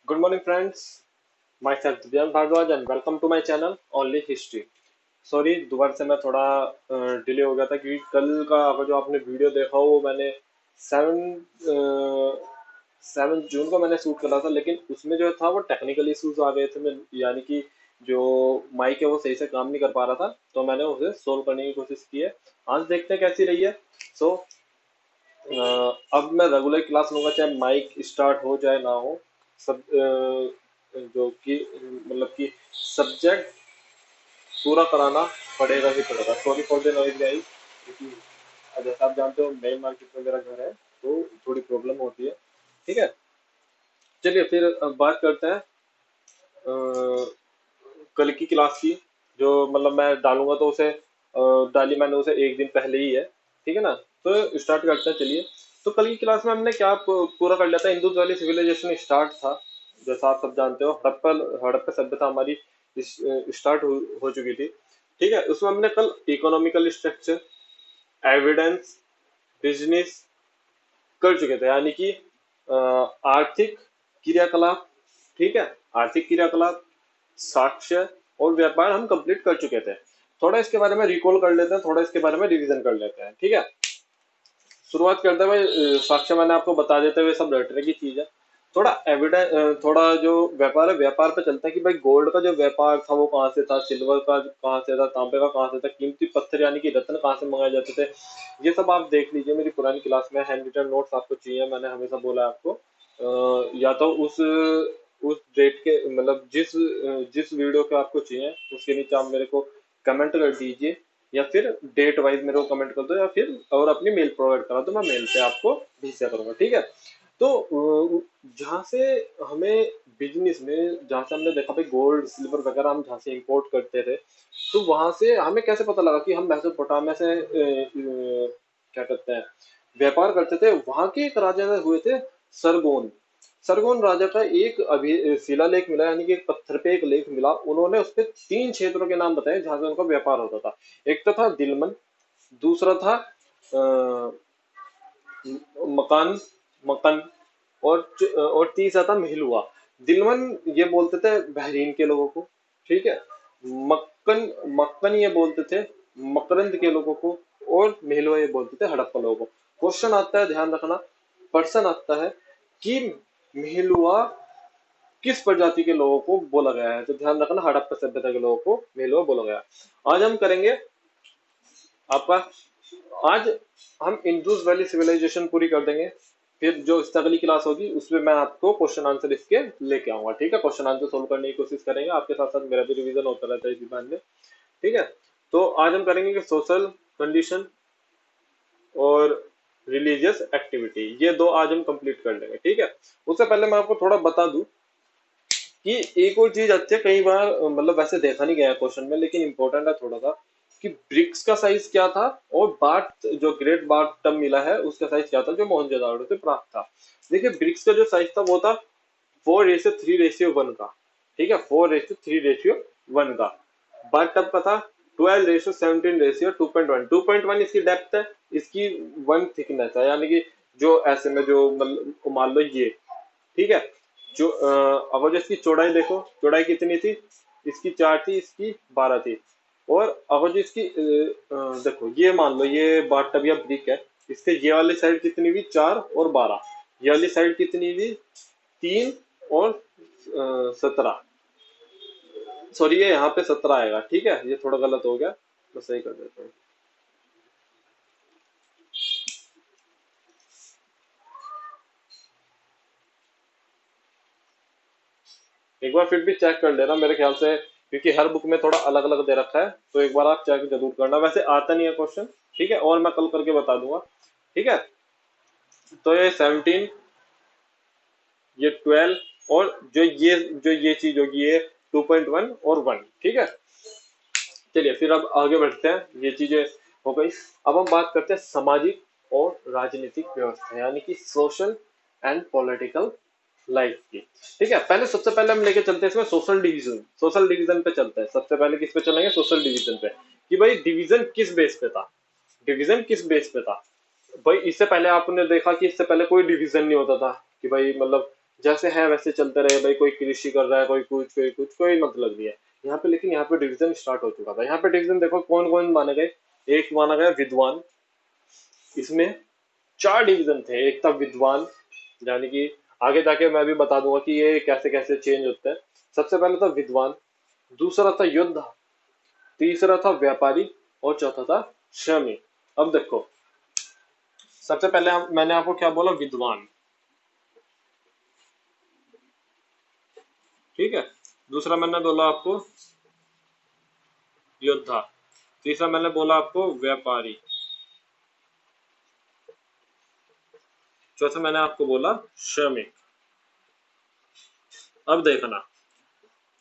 Good morning, friends. Myself Divyan Bhardwaj and welcome to my channel Only History. Sorry दोबारा से मैं थोड़ा delay हो गया था क्योंकि कल का अगर जो आपने वीडियो देखा हो वो मैंने 7 जून को मैंने शूट करा था, लेकिन उसमें जो था वो टेक्निकल इश्यूज आ गए थे। मैं यानी कि जो माइक है वो सही से काम नहीं कर पा रहा था, तो मैंने उसे सोल्व करने की कोशिश की है। आज देखते हैं कैसी रही है। सो अब मैं रेगुलर क्लास लूंगा, चाहे माइक स्टार्ट हो जाए ना हो। सब जो कि मतलब कि सब्जेक्ट पूरा कराना पड़ेगा ही पड़ेगा। Sorry for the noise guys, क्योंकि जैसा आप जानते हो मेन मार्केट में मेरा घर है, तो थोड़ी प्रॉब्लम होती है। ठीक है, चलिए फिर बात करते हैं कल की क्लास की। जो मतलब मैं डालूंगा तो उसे डाली मैंने उसे एक दिन पहले ही है। ठीक है ना, तो स्टार्ट करते हैं चलिए। तो कल की क्लास में हमने क्या पूरा कर लिया था। इंडस वैली सिविलाइजेशन स्टार्ट था। जैसा आप सब जानते हो हड़प्पा सभ्यता हमारी स्टार्ट हो चुकी थी। ठीक है, उसमें हमने कल इकोनॉमिकल स्ट्रक्चर, एविडेंस, बिजनेस कर चुके थे, यानी कि आर्थिक क्रियाकलाप। ठीक है, आर्थिक क्रियाकलाप, साक्ष्य और व्यापार हम कंप्लीट कर चुके थे। थोड़ा इसके बारे में रिकॉल कर लेते हैं, थोड़ा इसके बारे में रिवीजन कर लेते हैं। ठीक है, शुरुआत करते हुए साक्ष्य मैंने आपको बता देते हुए सब रटने की चीज है। थोड़ा एविडेंस, थोड़ा जो व्यापार है व्यापार पे चलता है कि भाई गोल्ड का जो व्यापार था वो कहाँ से था, सिल्वर का कहाँ से था, तांबे का कहाँ से था, कीमती पत्थर यानी कि रत्न कहाँ से मंगाए जाते थे। ये सब आप देख लीजिए, मेरी पुरानी क्लास में हैंड रिटन नोट्स आपको चाहिए, मैंने हमेशा बोला है आपको। या तो उस डेट के मतलब जिस वीडियो के आपको चाहिए उसके नीचे आप मेरे को कमेंट कर दीजिए, या फिर डेट वाइज मेरे को कमेंट कर दो, या फिर और अपनी मेल प्रोवाइड करा दो, मैं मेल पे आपको भेज दिया करूंगा। ठीक है, तो जहाँ से हमें बिजनेस में, जहाँ से हमने देखा भाई गोल्ड सिल्वर वगैरह हम जहाँ से इंपोर्ट करते थे, तो वहां से हमें कैसे पता लगा कि हम मेसोपोटामिया से क्या कहते हैं व्यापार करते थे। वहां के एक राजा हुए थे सरगोन। सरगोन राजा का एक अभी शिलालेख मिला, यानी कि एक पत्थर पे एक लेख मिला। उन्होंने उस पे 3 क्षेत्रों के नाम बताए जहां से उनका व्यापार होता था। एक तो था दिलमन, दूसरा था अ, मकान मकन, और तीसरा था महलुआ। दिलमन ये बोलते थे बहरीन के लोगों को। ठीक है, मक्कन मक्कन ये बोलते थे मकरंद के लोगों को, और महलुआ ये बोलते थे हड़प्पा लोगों को। क्वेश्चन आता है, ध्यान रखना, प्रश्न आता है कि महलुआ किस प्रजाति के लोगों को बोला गया है। तो ध्यान रखना, हड़प्पा सभ्यता के लोगों को महलुआ बोला गया। आज हम करेंगे आपका, आज हम इंडस वैली सिविलाइजेशन पूरी कर देंगे। फिर जो इससे अगली क्लास होगी उसमें मैं आपको क्वेश्चन आंसर इसके लेके आऊंगा। ठीक है, क्वेश्चन आंसर सोल्व करने की कोशिश करेंगे, आपके साथ साथ मेरा भी रिवीजन होता रहता है इसी बहाने। ठीक है, तो आज हम करेंगे कि सोशल कंडीशन और रिलीजियस एक्टिविटी, ये दो आज हम कंप्लीट कर लेंगे। ठीक है, उससे पहले मैं आपको थोड़ा बता दूं कि एक और चीज अच्छी है, कई बार मतलब वैसे देखा नहीं गया क्वेश्चन में, लेकिन इंपॉर्टेंट है थोड़ा सा, कि ब्रिक्स का साइज क्या था, और बार्ट जो ग्रेट बार्ट टब मिला है उसका साइज क्या था जो मोहनजोदाड़ो से प्राप्त था। देखिए ब्रिक्स का जो साइज था वो था 4:3:1 का। ठीक है, 4:3:1 का। बार्ट टब का था 12:17:2.1। 2.1 इसकी डेप्थ है, इसकी 1 थिकनेस है, यानी कि जो ऐसे में जो मतलब मान लो ये। ठीक है, जो अब जो इसकी चौड़ाई देखो, चौड़ाई कितनी थी, इसकी 4 थी, इसकी 12 थी। और अब जो इसकी देखो, ये मान लो ये बाथटब या ब्रिक है, इसके ये वाली साइड कितनी हुई, 4 और 12। ये वाली साइड कितनी हुई, 3 और 17। सॉरी, ये यहाँ पे 17 आएगा। ठीक है, ये थोड़ा गलत हो गया, तो सही कर देता हूँ। एक बार फिर भी चेक कर लेना मेरे ख्याल से, क्योंकि हर बुक में थोड़ा अलग अलग दे रखा है, तो एक बार आप चेक जरूर करना। वैसे आता नहीं है क्वेश्चन, ठीक है, और मैं कल करके बता दूंगा। ठीक है, तो ये 17, ये 12, और जो ये चीज होगी ये 2.1 और 1। ठीक है, चलिए फिर अब आगे बढ़ते हैं, ये चीजें हो गई। अब हम बात करते हैं सामाजिक और राजनीतिक व्यवस्था, यानी कि सोशल एंड पॉलिटिकल लाइफ की। ठीक है, पहले सबसे पहले हम लेके चलते हैं इसमें सोशल डिवीजन। सोशल डिवीजन पे चलते हैं, सबसे पहले किस पे चलेंगे, सोशल डिवीजन पे, कि भाई डिवीजन किस बेस पे था। डिवीजन किस बेस पे था भाई, इससे पहले आपने देखा कि इससे पहले कोई डिवीजन नहीं होता था, कि भाई मतलब जैसे है वैसे चलते रहे भाई, कोई कृषि कर रहा है, कोई कुछ कोई कुछ, कोई मतलब नहीं है यहाँ पे। लेकिन यहाँ पे डिवीजन स्टार्ट हो चुका था। यहाँ पे डिवीजन देखो कौन कौन माने गए। एक माना गया विद्वान। इसमें चार डिवीजन थे। एक था विद्वान, यानी कि आगे जाके मैं भी बता दूंगा कि ये कैसे कैसे चेंज होते हैं। सबसे पहले था विद्वान, दूसरा था योद्धा, तीसरा था व्यापारी, और चौथा था श्रमिक। अब देखो, सबसे पहले मैंने आपको क्या बोला, विद्वान, ठीक है। दूसरा मैंने बोला आपको योद्धा, तीसरा मैंने बोला आपको व्यापारी, चौथा मैंने आपको बोला श्रमिक। अब देखना,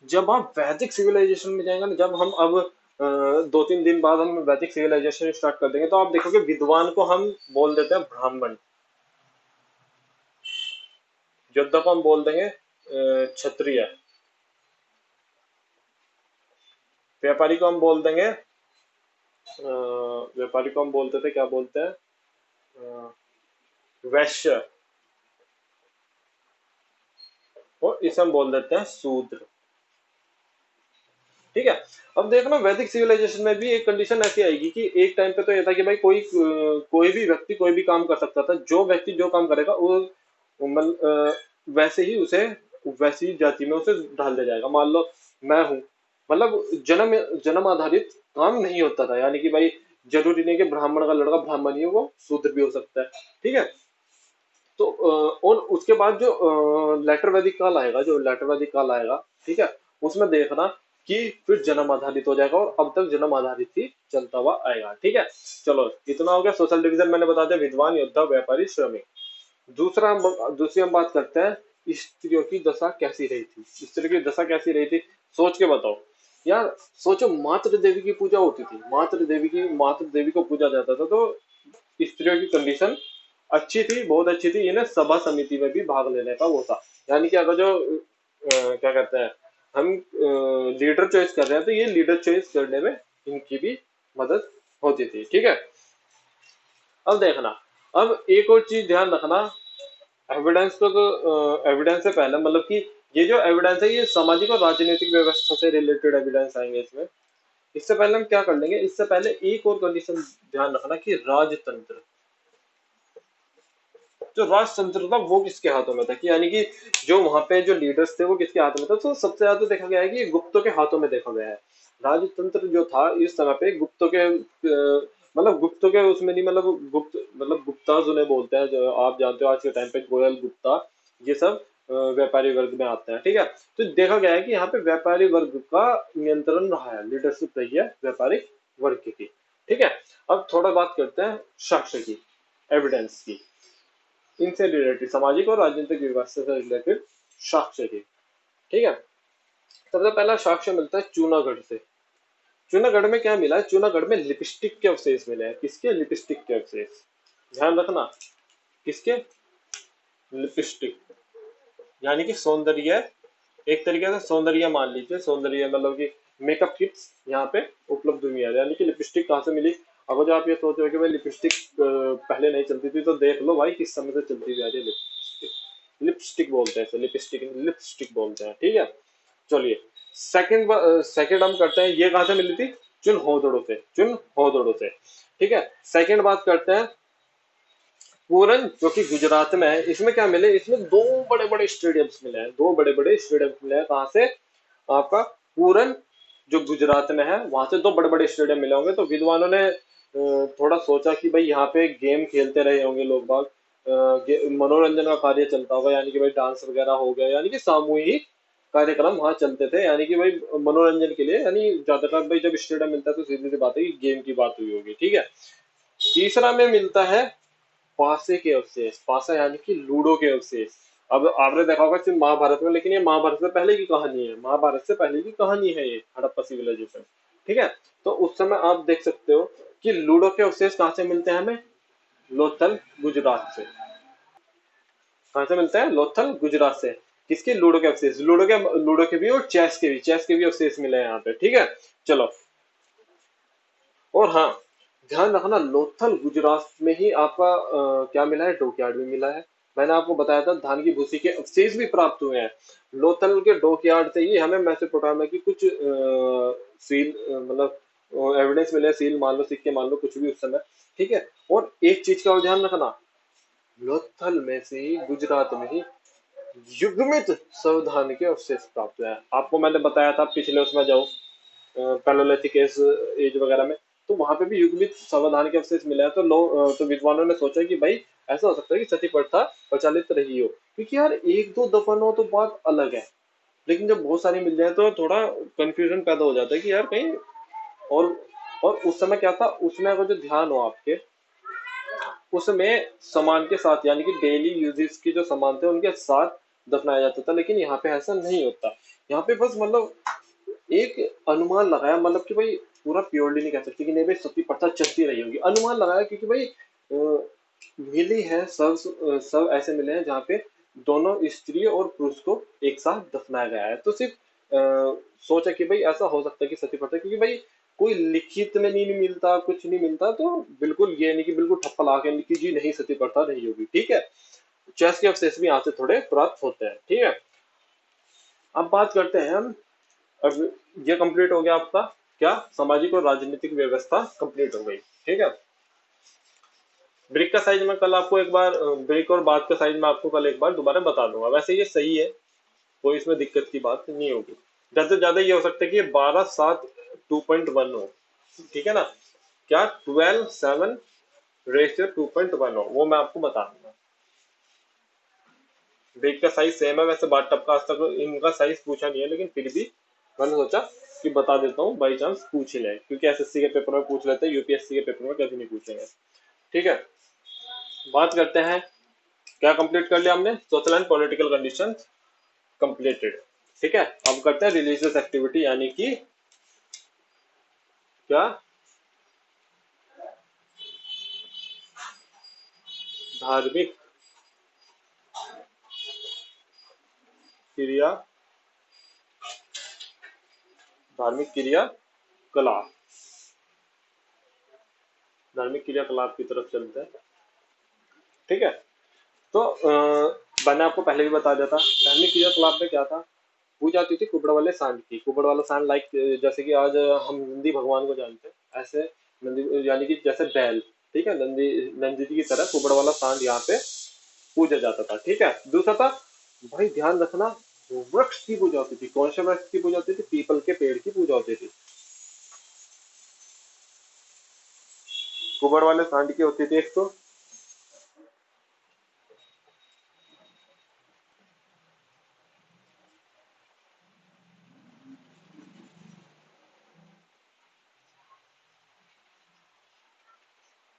जब आप वैदिक सिविलाइजेशन में जाएंगे ना, जब हम अब 2-3 दिन बाद हम वैदिक सिविलाइजेशन स्टार्ट कर देंगे, तो आप देखोगे विद्वान को हम बोल देते हैं ब्राह्मण, योद्धा को हम बोल देंगे क्षत्रिय, व्यापारी को हम बोल देंगे व्यापारी को हम बोलते थे, क्या बोलते हैं, वैश्य, और इसे हम बोल देते हैं शूद्र, ठीक है। अब देखना, वैदिक सिविलाइजेशन में भी एक कंडीशन ऐसी आएगी कि एक टाइम पे तो ये था कि भाई कोई भी व्यक्ति कोई भी काम कर सकता था। जो व्यक्ति जो काम करेगा वैसे ही उसे, वैसी जाति में उसे ढाल दिया जाएगा। मान लो मैं हूँ, मतलब जन्म जन्म आधारित काम नहीं होता था, यानी कि भाई जरूरी नहीं कि ब्राह्मण का लड़का ब्राह्मण ही हो, वो शूद्र भी हो सकता है, ठीक है। तो और उसके बाद जो लेटर वैदिक काल आएगा, जो लेटर वैदिक काल आएगा, ठीक है, उसमें देखना कि फिर जन्म आधारित हो जाएगा, और अब तक जन्म आधारित ही चलता हुआ आएगा, ठीक है। चलो, इतना हो गया। सोशल डिवीजन मैंने बता दिया, विद्वान, योद्धा, व्यापारी, श्रमिक। दूसरी हम बात करते हैं, स्त्रियों की दशा कैसी रही थी। स्त्री की दशा कैसी रही थी, सोच के बताओ यार। सोचो, मातृ देवी की पूजा होती थी, मातृ देवी को पूजा जाता था, तो स्त्रियों की कंडीशन अच्छी थी, बहुत अच्छी थी। इन्हें सभा समिति में भी भाग लेने का वो था, यानी कि अगर जो क्या कहते हैं, हम लीडर चॉइस कर रहे हैं, तो ये लीडर चॉइस करने में इनकी भी मदद होती थी, ठीक है। अब देखना, अब एक और चीज ध्यान रखना, एविडेंस को तो एविडेंस से पहले, मतलब कि ये जो एविडेंस है, ये सामाजिक और राजनीतिक व्यवस्था से रिलेटेड एविडेंस आएंगे इसमें। इससे पहले हम क्या कर लेंगे, इससे पहले एक और कंडीशन ध्यान रखना कि राजतंत्र, जो राजतंत्र था वो किसके हाथों में था, कि यानी कि जो वहां पे जो लीडर्स थे वो किसके हाथों में था। तो सबसे ज्यादा देखा गया है कि गुप्तों के हाथों में देखा गया है। राजतंत्र जो था इस समय पे गुप्तों के मतलब गुप्तों के उसमें नहीं, मतलब गुप्त, मतलब गुप्ता जिन्हें बोलते हैं, जो आप जानते हो आज के टाइम पे गोयल गुप्ता, ये सब व्यापारी वर्ग में आते हैं, ठीक है। तो देखा गया है कि यहाँ पे व्यापारी वर्ग का नियंत्रण रहा है, लीडरशिप रही है व्यापारी वर्ग की, ठीक है। अब थोड़ा बात करते हैं साक्ष्य की, एविडेंस की, इनसे रिलेटेड, सामाजिक और राजनीतिक व्यवस्था से रिलेटेड साक्ष्य की, ठीक है। सबसे पहला साक्ष्य मिलता है चूनागढ़ से। चूनागढ़ में क्या मिला है, चूनागढ़ में लिपस्टिक के अवशेष मिले हैं। किसके, लिपस्टिक के अवशेष, ध्यान रखना, किसके, लिपस्टिक, यानी कि सौंदर्य, एक तरीके से सौंदर्य मान लीजिए, सौंदर्य मतलब कि मेकअप किट्स यहाँ पे उपलब्ध हुई है। यानी कि लिपस्टिक कहाँ से मिली। अगर जो आप ये सोच रहे हो कि भाई लिपस्टिक पहले नहीं चलती थी, तो देख लो भाई किस समय से चलती जा रही है लिपस्टिक। लिपस्टिक बोलते हैं इसे, लिपस्टिक लिपस्टिक बोलते हैं, ठीक है। चलिए, सेकंड हम करते हैं, ये कहाँ से मिली थी, चुन होदड़ो से, चुन होदड़ो से, ठीक है। सेकंड बात करते हैं पूरन, जो कि गुजरात में है। इसमें क्या मिले, इसमें दो बड़े बड़े स्टेडियम्स मिले हैं, दो बड़े बड़े स्टेडियम्स मिले हैं। कहाँ से, आपका पूरन, जो गुजरात में है, वहां से दो बड़े बड़े स्टेडियम मिले होंगे। तो विद्वानों ने थोड़ा सोचा कि भाई यहाँ पे गेम खेलते रहे होंगे लोग बाग, मनोरंजन का कार्य चलता होगा, यानी कि भाई डांस वगैरह हो गया, यानी कि सामूहिक कार्यक्रम वहां चलते थे, यानी कि भाई मनोरंजन के लिए। यानी ज्यादातर भाई जब स्टेडियम मिलता है तो सीधी सी बात है कि गेम की बात हुई होगी, ठीक है। तीसरा में मिलता है पासे के अवशेष, पासा यानी कि लूडो के अवशेष। अब आपने देखा होगा सिर्फ महाभारत में, लेकिन ये महाभारत से पहले की कहानी है, महाभारत से पहले की कहानी है ये हड़प्पा सिविलाइजेशन, ठीक है। तो उस समय आप देख सकते हो कि लूडो के अवशेष कहाँ से मिलते हैं हमें, लोथल, गुजरात से। कहाँ से मिलते हैं, लोथल, गुजरात से। किसके, लूडो के अवशेष, लूडो के भी, और चेस के भी अवशेष मिले हैं यहाँ पे, ठीक है। चलो, और हाँ, ध्यान रखना, लोथल गुजरात में ही आपका क्या मिला है, डॉकयार्ड भी मिला है। मैंने आपको बताया था धान की भूसी के अवशेष भी प्राप्त हुए हैं। लोथल के डॉकयार्ड से ही हमें मेसोपोटामिया की कुछ सील मतलब एविडेंस मिले, सील मान लो, सिक्के मान लो, कुछ भी उस समय। ठीक है। और एक चीज का और ध्यान रखना, लोथल में से ही, गुजरात में ही युग्मित सावधान के अवशेष प्राप्त हुए हैं। आपको मैंने बताया था पिछले उसमें जाओ पैलोलिथिक एज वगैरह में, तो वहां पे भी युग्मित सावधान के अवशेष मिले हैं। तो लोग तो विद्वानों ने सोचा कि भाई ऐसा हो सकता है कि सती प्रथा प्रचलित रही हो, क्योंकि यार एक दो दफन हो तो बात अलग है, लेकिन जब बहुत सारी मिल जाए तो थोड़ा कंफ्यूजन पैदा हो जाता है कि यार कहीं और। और उस समय क्या था, उसमें अगर जो ध्यान हो आपके, उसमें सामान के साथ यानी कि डेली यूजेस के जो सामान थे उनके साथ दफनाया जाता था, लेकिन यहाँ पे ऐसा नहीं होता। यहाँ पे बस मतलब एक अनुमान लगाया, मतलब कि भाई पूरा प्योरली नहीं कह सकते कि नहीं भाई सती प्रथा चलती रही होगी, अनुमान लगाया, क्योंकि भाई मिली है सब, सब ऐसे मिले हैं जहाँ पे दोनों स्त्री और पुरुष को एक साथ दफनाया गया है। तो सिर्फ सोचा कि भाई ऐसा हो सकता है कि सती प्रथा, क्योंकि भाई कोई लिखित में नहीं मिलता, कुछ नहीं मिलता, तो बिल्कुल ये नहीं कि बिल्कुल ठप्पा ला के कि जी नहीं सती प्रथा नहीं होगी। ठीक है। चेस के अवशेष भी यहाँ से थोड़े प्राप्त होते हैं। ठीक है। अब बात करते हैं हम। अब ये कंप्लीट हो गया आपका क्या, सामाजिक और राजनीतिक व्यवस्था कंप्लीट हो गई। ठीक है। ब्रिक का साइज मैं कल आपको एक बार, ब्रिक और बात का साइज मैं आपको कल एक बार दोबारा बता दूंगा। वैसे ये सही है, कोई इसमें दिक्कत की बात नहीं होगी। ज्यादा से ज्यादा ये हो सकता है कि 12:7 2.1 हो। ठीक है ना। क्या 12:7 रेशियो 2.1 हो, वो मैं आपको बता दूंगा। ब्रिक का साइज सेम है वैसे, बाथ टब का आज तक इनका साइज पूछा नहीं है, लेकिन फिर भी मैंने सोचा कि बता देता हूँ, बाई चांस पूछ ही ले, क्योंकि एसएससी के पेपर में पूछ लेते हैं, यूपीएससी के पेपर में कभी नहीं पूछेंगे। ठीक है। बात करते हैं, क्या कंप्लीट कर लिया हमने, social and political condition completed. ठीक है। अब करते हैं रिलीजियस एक्टिविटी, यानी कि क्या, धार्मिक क्रिया, धार्मिक क्रिया कलाप, धार्मिक क्रियाकलाप की तरफ चलते हैं। ठीक है। तो मैंने आपको पहले भी बता दिया था, धार्मिक क्रियाकलाप में क्या था, पूजा होती थी कुबड़ वाले सांड की। कुबड़ वाला सांड लाइक, जैसे कि आज हम नंदी भगवान को जानते हैं, ऐसे नंदी यानी कि जैसे बैल। ठीक है। नंदी, नंदी जी की तरह कुबड़ वाला सांड यहाँ पे पूजा जाता था। ठीक है। दूसरा था, भाई ध्यान रखना, वृक्ष की पूजा होती थी। कौन से वृक्ष की पूजा होती थी, पीपल के पेड़ की पूजा होती थी। कुबड़ वाले सांड की होती थी एक तो,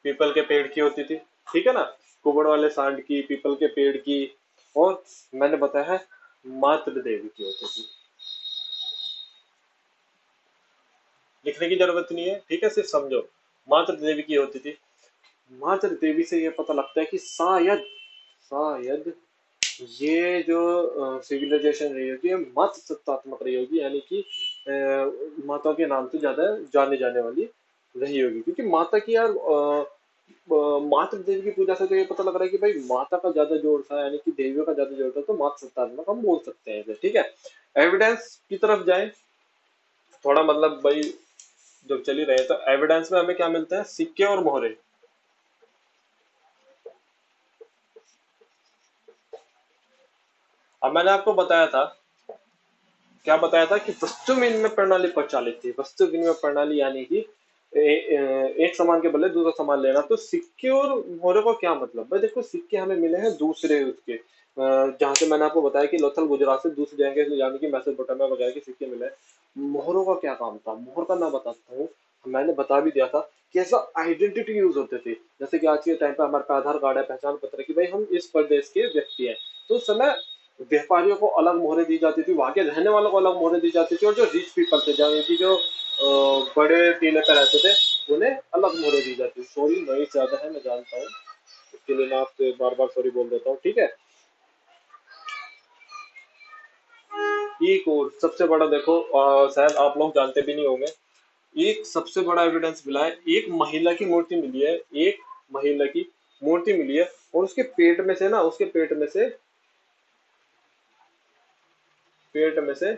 पीपल के पेड़ की होती थी। ठीक है ना। कुबड़ वाले सांड की, पीपल के पेड़ की, और मैंने बताया है मातृ देवी की होती थी। लिखने की जरूरत नहीं है, ठीक है, सिर्फ समझो। मातृ देवी की होती थी। मातृ देवी से ये पता लगता है कि शायद, शायद ये जो सिविलाइजेशन रही होगी ये मत सत्तात्मक रही होगी, यानी कि माता के नाम से ज्यादा जाने जाने वाली रही होगी, क्योंकि माता की यार मातृ देवी की पूजा से तो ये पता लग रहा है कि भाई माता का ज्यादा जोर था, यानी कि देवियों का ज्यादा जोर था, तो मातृ सत्तात्मक हम बोल सकते हैं इसे। ठीक है। एविडेंस की तरफ जाए थोड़ा, मतलब भाई जब चल ही रहे तो एविडेंस में हमें क्या मिलता है, सिक्के और मोहरे। अब मैंने आपको बताया था, क्या बताया था कि वस्तु विनिमय प्रणाली प्रचलित थी। वस्तु विनिमय प्रणाली यानी कि एक सामान के बदले दूसरा सामान लेना। तो सिक्के और मोहरे का क्या मतलब, भाई देखो सिक्के हमें मिले हैं दूसरे उसके, जहां से मैंने आपको बताया कि लोथल गुजरात से दूसरी जगह के, यानी कि मेसोपोटामिया वगैरह के सिक्के मिले हैं। मोहरों का क्या काम था, मोहर का मैं बताता हूँ। मैंने बता भी दिया था कि ऐसा आइडेंटिटी यूज होते थे, जैसे कि आज के टाइम पे हमारे पास आधार कार्ड है, पहचान पत्र है, कि भाई हम इस प्रदेश के व्यक्ति हैं। तो उस समय व्यापारियों को अलग मोहरें दी जाती थी, वहां के रहने वालों को अलग मोहरें दी जाती थी, और जो रिच पीपल थे, यानी कि जो बड़े टीले पे रहते थे, उन्हें अलग मोहरें दी जाती थी। सॉरी नॉइस ज्यादा है, मैं जानता हूँ, इसके लिए मैं आपसे बार बार सॉरी बोल देता हूँ। ठीक है। एक और सबसे बड़ा देखो, शायद आप लोग जानते भी नहीं होंगे, एक सबसे बड़ा एविडेंस मिला है, एक महिला की मूर्ति मिली है, एक महिला की, मूर्ति मिली है, और उसके पेट में से ना, उसके पेट में से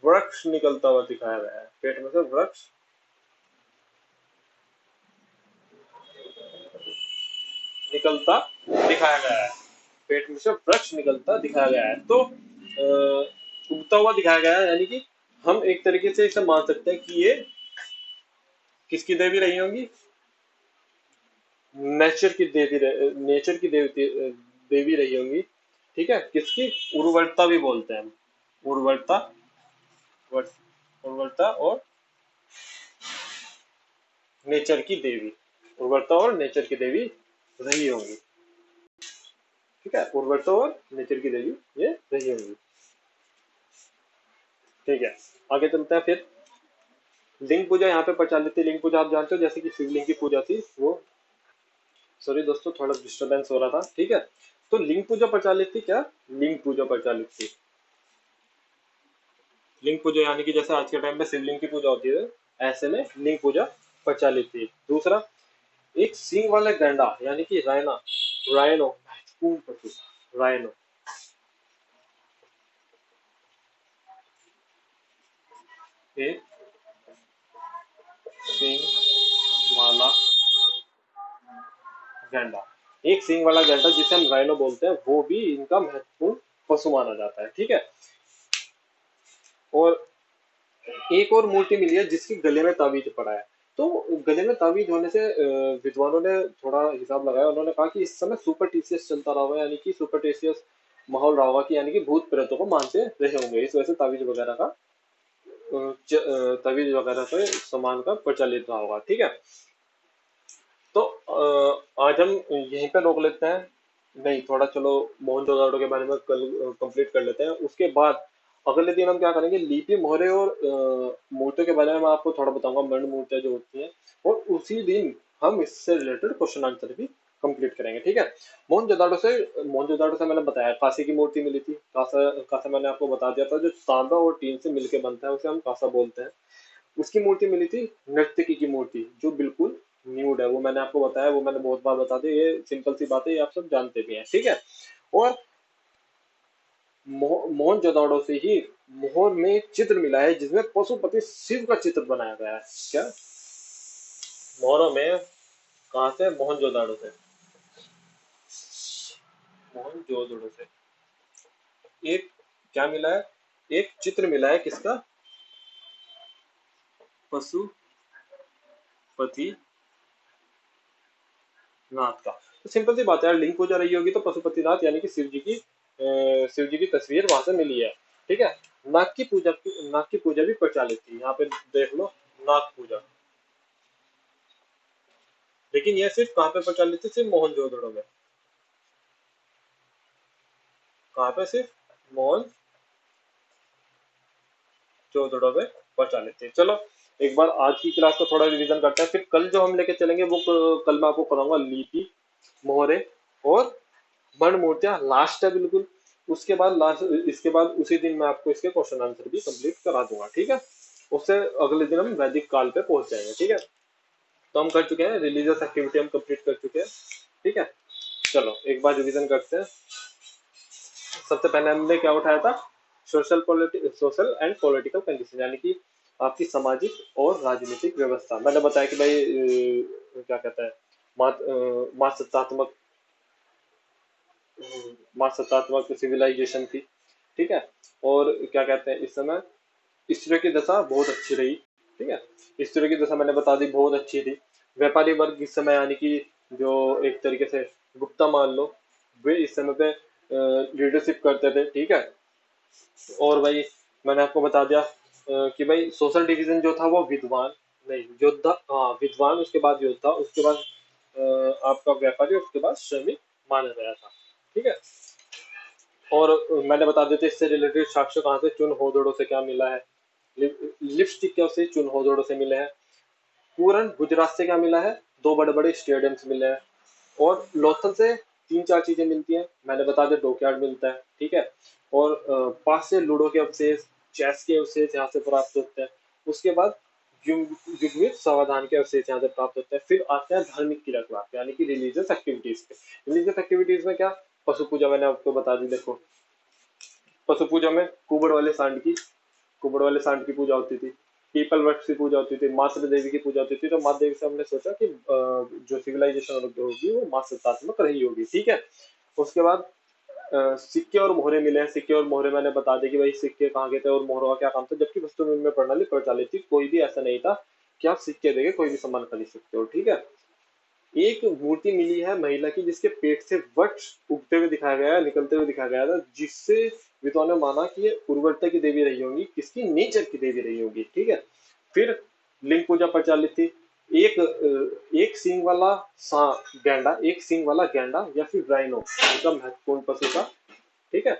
वृक्ष निकलता हुआ दिखाया गया है। पेट में से वृक्ष निकलता दिखाया गया है। पेट में से वृक्ष निकलता दिखाया गया है। तो उगता हुआ दिखाया गया है, यानी कि हम एक तरीके से इसे मान सकते हैं कि ये किसकी देवी रही होंगी? नेचर की देवी रही होंगी। ठीक है, किसकी? उर्वरता भी बोलते हैं हम। उर्वरता, उर्वरता और नेचर की देवी, उर्वरता और नेचर की देवी रही होंगी। ठीक है, उर्वरता और नेचर की देवी ये रही होंगी। ठीक है, आगे चलते हैं फिर। लिंग पूजा यहाँ पे प्रचलित थी। लिंग पूजा आप जानते हो, जैसे कि शिवलिंग की पूजा थी वो। सॉरी दोस्तों, थोड़ा डिस्टरबेंस हो रहा था। ठीक है, तो लिंग पूजा प्रचलित थी क्या? लिंग पूजा प्रचलित थी। लिंग पूजा यानी कि जैसे आज के टाइम में शिवलिंग की पूजा होती है, ऐसे में लिंग पूजा प्रचलित थी। दूसरा, एक सींग वाला गैंडा यानी कि रायना, रायनो, महत्वपूर्ण पशु, रायनो। एक सींग वाला गैंडा, एक सींग वाला गैंडा जिसे हम राइनो बोलते हैं, वो भी इनका महत्वपूर्ण पशु माना जाता है। ठीक है, और एक और मूर्ति मिली है जिसके गले में ताबीज पड़ा है। तो गले में ताबीज होने से विद्वानों ने थोड़ा हिसाब लगाया। उन्होंने कहा कि इस समय सुपरटिशियस चलता रहा होगा, यानी कि सुपरटिशियस माहौल रहा होगा, कि यानी कि भूत प्रेतों को मानते रहे होंगे, इस वजह से ताबीज वगैरह का ताबीज वगैरह से सामान का प्रचलित रहा होगा। ठीक है, तो आज हम यहीं पे रोक लेते हैं। नहीं, थोड़ा चलो मोहनजोदाड़ो के बारे में कल कंप्लीट कर लेते हैं। उसके बाद अगले दिन हम क्या करेंगे, लिपि मोहरे और मूर्तियों के बारे में मैं आपको थोड़ा बताऊंगा, मर्ण मूर्तियां जो होती हैं। और उसी दिन हम इससे रिलेटेड क्वेश्चन आंसर भी कंप्लीट करेंगे। ठीक है, मोहनजोदाड़ो से मैंने बताया कांसे की मूर्ति मिली थी। कांसा, कांसा मैंने आपको बता दिया था, जो तांबा और टीन से मिलकर बनता है उसे हम कांसा बोलते हैं। उसकी मूर्ति मिली थी नर्तकी की मूर्ति, जो बिल्कुल न्यूड है। वो मैंने आपको बताया, वो मैंने बहुत बार बता दिया, ये सिंपल सी बात है, ये आप सब जानते भी हैं। ठीक है, और मोहनजोदाड़ो से ही मोहर में एक चित्र मिला है जिसमें पशुपति शिव का चित्र बनाया गया है। क्या? मोहरों में कहा से? मोहनजोदाड़ो से। मोहनजोदड़ो से एक क्या मिला है? एक चित्र मिला है, किसका? पशुपति नाथ का। तो सिंपल सी बात है यार, लिंग पूजा रही होगी तो पशुपतिनाथ यानी कि शिव जी की तस्वीर वहां से मिली है। ठीक है, नाग की पूजा भी प्रचलित थी। यहाँ पे देख लो, नाग पूजा। लेकिन यह सिर्फ कहाँ पे प्रचलित थी? सिर्फ मोहनजोदड़ो में। कहाँ पे? सिर्फ मोहनजोदड़ो में प्रचलित थी। चलो, एक बार आज की क्लास का थोड़ा रिवीजन करते हैं, फिर कल जो हम लेके चलेंगे वो कल मैं आपको कराऊंगा लिपि मोहरे और वर्ण मूर्तियां, लास्ट है बिल्कुल। उसके बाद लास्ट, इसके बाद उसी दिन मैं आपको इसके क्वेश्चन आंसर भी कंप्लीट करा दूंगा। ठीक है, उससे अगले दिन हम वैदिक काल पे पहुंच जाएंगे। ठीक है, तो हम कर चुके हैं रिलीजियस एक्टिविटी, हम कंप्लीट कर चुके हैं। ठीक है, चलो एक बार रिवीजन करते हैं। सबसे पहले हमने क्या उठाया था? सोशल एंड पॉलिटिकल कंडीशन, यानी कि आपकी सामाजिक और राजनीतिक व्यवस्था। मैंने बताया कि भाई क्या कहते हैं, मात सत्तात्मक सत्तात्मक सिविलाइजेशन थी। ठीक है, और क्या कहते हैं, इस समय ईश्वर की दशा बहुत अच्छी रही। ठीक है, ईश्वर की दशा मैंने बता दी बहुत अच्छी थी। व्यापारी वर्ग इस समय, यानी कि जो एक तरीके से गुप्ता मान लो, वे इस समय पे लीडरशिप करते थे। ठीक है, और भाई मैंने आपको बता दिया कि भाई सोशल डिवीजन जो था वो विद्वान, नहीं योद्धा, हाँ विद्वान, उसके बाद योद्धा, उसके बाद आपका व्यापारी, उसके बाद श्रमिक माना गया था। ठीक है, और मैंने बता देते इससे रिलेटेड साक्ष्य कहाँ से, चुन होदड़ो से क्या मिला है, लिपस्टिक क्या से चुन होदड़ो से मिले हैं। पूरन गुजरात से क्या मिला है? दो बड़े बड़े स्टेडियम्स मिले हैं। और लोथल से तीन चार चीजें मिलती हैं, मैंने बता दिया डॉकयार्ड मिलता है। ठीक है, और पास से लूडो के अवशेष, चेस के अवशेष यहाँ से प्राप्त होते हैं। उसके बाद युग्मित समाधान के अवशेष यहाँ से प्राप्त होते हैं। फिर आते हैं धार्मिक क्रियाकलाप यानी कि रिलीजियस एक्टिविटीज पे। रिलीजियस एक्टिविटीज में क्या, पशु पूजा मैंने आपको बता दी। देखो पशु पूजा में कुबड़ वाले सांड की पूजा होती थी, पीपल वृक्ष की पूजा होती थी, मातृ देवी की पूजा होती थी। तो माता देवी से हमने सोचा कि जो सिविलाइजेशन होगी वो माँ सत्तात्मक रही होगी, ठीक है। उसके बाद सिक्के और मोहरे मिले हैं। सिक्के और मोहरे मैंने बता दी कि भाई सिक्के कहाँ के थे और मोहरों का क्या काम था। जबकि वस्तु विनिमय प्रणाली प्रचलित थी, कोई भी ऐसा नहीं था कि आप सिक्के देके कोई भी सामान खरीद सकते हो, ठीक है। एक मूर्ति मिली है महिला की जिसके पेट से वट उगते हुए दिखाया गया है, निकलते हुए दिखाया गया था, जिससे विद्वानों ने माना कि ये उर्वरता की देवी रही होंगी, किसकी, नेचर की देवी रही होंगी, ठीक है। फिर लिंग पूजा प्रचलित थी। एक सींग वाला गैंडा, एक सींग वाला गैंडा या फिर राइनो, इसका महत्वपूर्ण पशु था, ठीक है।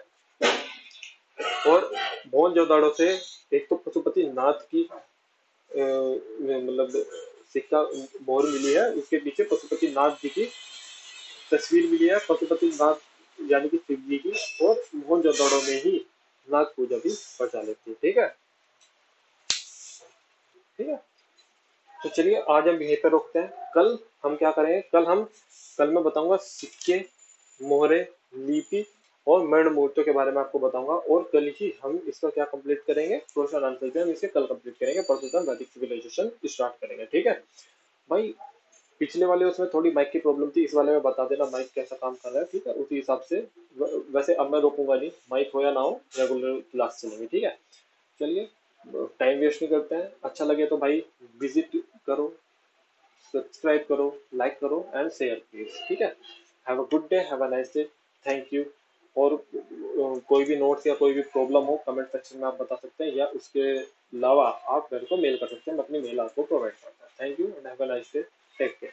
और मोहनजोदाड़ो से एक तो पशुपति नाथ की मतलब सिक्का मोहर मिली है, उसके पीछे पशुपति नाथ जी की तस्वीर मिली है, पशुपति नाथ यानी कि शिव जी की। और मोहनजोदड़ो में ही नाग पूजा भी प्रचलित थी, ठीक है। ठीक है, तो चलिए आज हम यहीं पर रोकते हैं। कल हम क्या करेंगे, कल मैं बताऊंगा सिक्के, मोहरे, लिपि और मर्ण मूर्तियों के बारे में आपको बताऊंगा। और कल ही हम इसका क्या कंप्लीट करेंगे, क्वेश्चन आंसर पे हम इसे कल कंप्लीट करेंगे। परसों से हम वैदिक सिविलाइजेशन स्टार्ट करेंगे, ठीक है भाई। पिछले वाले उसमें थोड़ी माइक की प्रॉब्लम थी, इस वाले में बता देना माइक कैसा काम कर रहा है, ठीक है। उसी हिसाब से वैसे अब मैं रोकूंगा नहीं, माइक हो या ना हो रेगुलर क्लास चलेंगे, ठीक है। चलिए, टाइम वेस्ट नहीं करते हैं। अच्छा लगे तो भाई विजिट करो, सब्सक्राइब करो, लाइक करो एंड शेयर प्लीज, ठीक है। Have a good day, have a nice day, thank you. और कोई भी नोट्स या कोई भी प्रॉब्लम हो कमेंट सेक्शन में आप बता सकते हैं, या उसके अलावा आप मेरे को मेल कर सकते हैं, मैं अपनी मेल आपको प्रोवाइड करता हूँ। Thank you and have a nice day, take care.